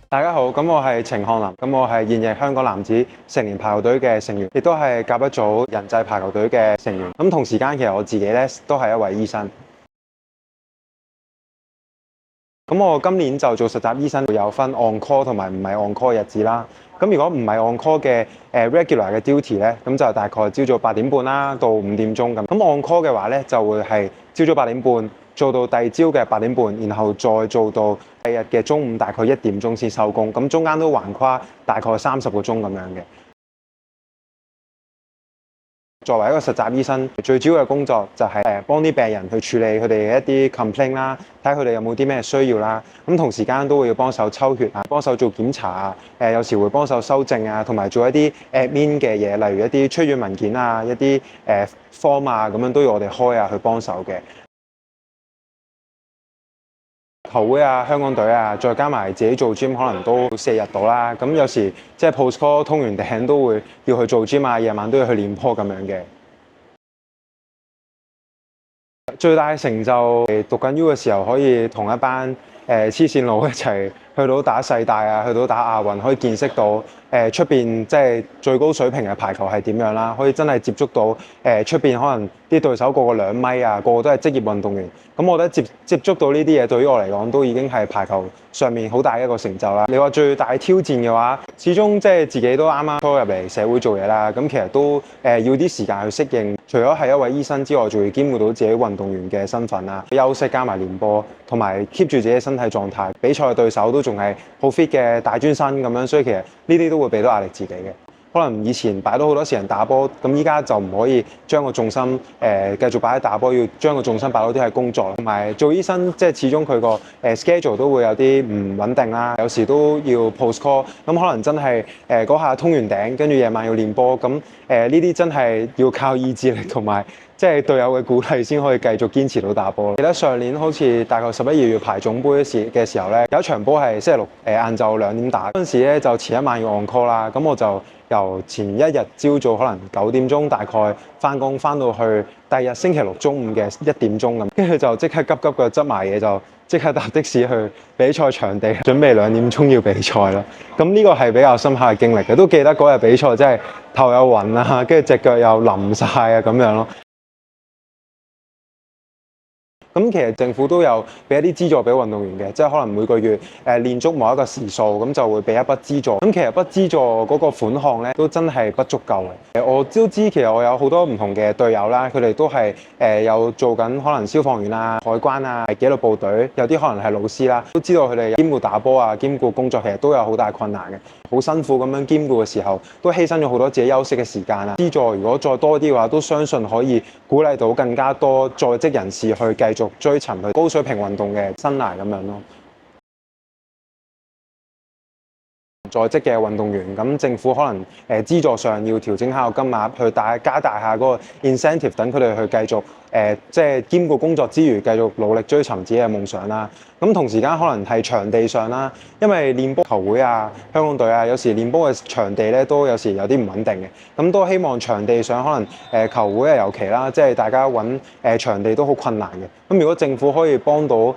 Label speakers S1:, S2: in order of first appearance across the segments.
S1: 大家好，咁我係程翰林，咁我係現役香港男子成年排球隊嘅成員，亦都係甲一組人際排球隊嘅成員。咁同時間其實我自己咧都係一位醫生。咁我今年就做實習醫生，會有分 on call 同埋唔係 on call 嘅日子啦。咁如果唔係 on call 嘅regular 嘅 duty 咧，咁就大概朝早8點半啦到5點鐘咁。咁 on call 嘅話咧，就會係朝早8點半做到第二朝嘅8點半，然後再做到第二日嘅中午大概1點鐘先收工。咁中間都橫跨大概30個鐘咁樣嘅。作為一個實習醫生，最主要嘅工作就係幫啲病人去處理佢哋嘅一啲 complaint 啦，睇下佢哋有冇啲咩需要啦。咁同時間都會要幫手抽血啊，幫手做檢查啊，有時會幫手修正啊，同埋做一啲 admin 嘅嘢，例如一啲出院文件啊，一啲form 啊，咁樣都要我哋開啊去幫手嘅。球會啊、香港隊啊，再加埋自己做 gym，可能都4日到啦。咁有時即係 post call 通完頂都會要去做 gym 啊，夜晚都要去練波咁樣嘅。最大嘅成就係讀緊 U 嘅時候，可以同一班黐線佬一齊去到打世大啊，去到打亞運，可以見識到出邊即係最高水平嘅排球係點樣啦，可以真係接觸到出邊可能啲對手個個2米啊，個個都係職業運動員。咁我覺得接觸到呢啲嘢對於我嚟講都已經係排球上面好大一個成就啦。你話最大挑戰嘅話，始終即係自己都啱啱初入嚟社會做嘢啦，咁其實都要啲時間去適應。除咗係一位醫生之外，仲要兼顧到自己運動員嘅身份啦，休息加埋練波，同埋 keep 住自己身體狀態。比賽嘅對手都仲係好 fit 嘅大專生咁樣，所以其實呢啲都會俾到壓力自己嘅。可能以前擺到好多時間打波，咁依家就唔可以將個重心繼續擺喺打波，要將個重心擺多啲喺工作。同埋做醫生，即係始終佢個schedule 都會有啲唔穩定啦，有時都要 post call，咁可能真係嗰下通完頂，跟住夜晚要練波，咁呢啲真係要靠意志力同埋即係隊友嘅鼓勵先可以繼續堅持到打波。記得上年好似大概11、2月排總杯嘅時候咧，有一場波係星期六晏晝2點打，嗰陣時咧就前一晚要 on call 啦，咁我就由前一日朝早可能9點鐘大概翻工，翻到去第二日星期六中午嘅1點鐘咁，跟住就即刻急嘅執埋嘢，就即刻搭的士去比賽場地，準備2點鐘要比賽啦。咁呢個係比較深刻嘅經歷嘅，都記得嗰日比賽真係頭又暈啊，跟住隻腳又淋晒啊咁樣咯。咁其實政府都有俾一啲資助俾運動員嘅，即係可能每個月練足某一個時數，咁就會俾一筆資助。咁其實筆資助嗰個款項咧，都真係不足夠嘅。我都知其實我有好多唔同嘅隊友啦，佢哋都係有做緊可能消防員啊、海關啊、紀律部隊，有啲可能係老師啦，都知道佢哋兼顧打波啊、兼顧工作，其實都有好大困難嘅。好辛苦咁樣兼顧嘅時候，都犧牲咗好多自己休息嘅時間啊。資助如果再多啲嘅話，都相信可以鼓勵到更加多在職人士去繼續追尋佢高水平運動嘅生涯咁樣咯。在職嘅運動員，咁政府可能資助上要調整下個金額，去加大下嗰個 incentive，等佢哋去繼續即係兼顧工作之餘，繼續努力追尋自己嘅夢想啦。咁同時間可能係場地上啦，因為練波球會啊、香港隊啊，有時練波嘅場地咧都有時有啲唔穩定嘅。咁都希望場地上可能球會啊尤其啦，即係大家揾場地都好困難嘅。咁如果政府可以幫到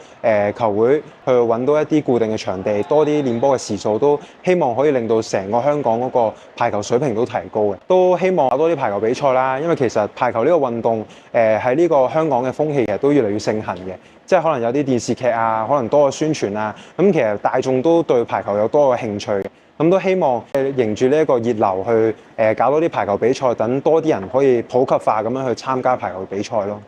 S1: 球會去揾到一啲固定嘅場地，多啲練波嘅時數，都希望可以令到成個香港嗰個排球水平都提高嘅。都希望有多啲排球比賽啦，因為其實排球呢個運動喺呢個香港嘅風氣其實都越嚟越盛行嘅。即係可能有啲電視劇啊，可能多個宣傳啊，咁其實大眾都對排球有多個興趣嘅，咁都希望迎住呢一個熱流去搞多啲排球比賽，等多啲人可以普及化咁樣去參加排球比賽咯。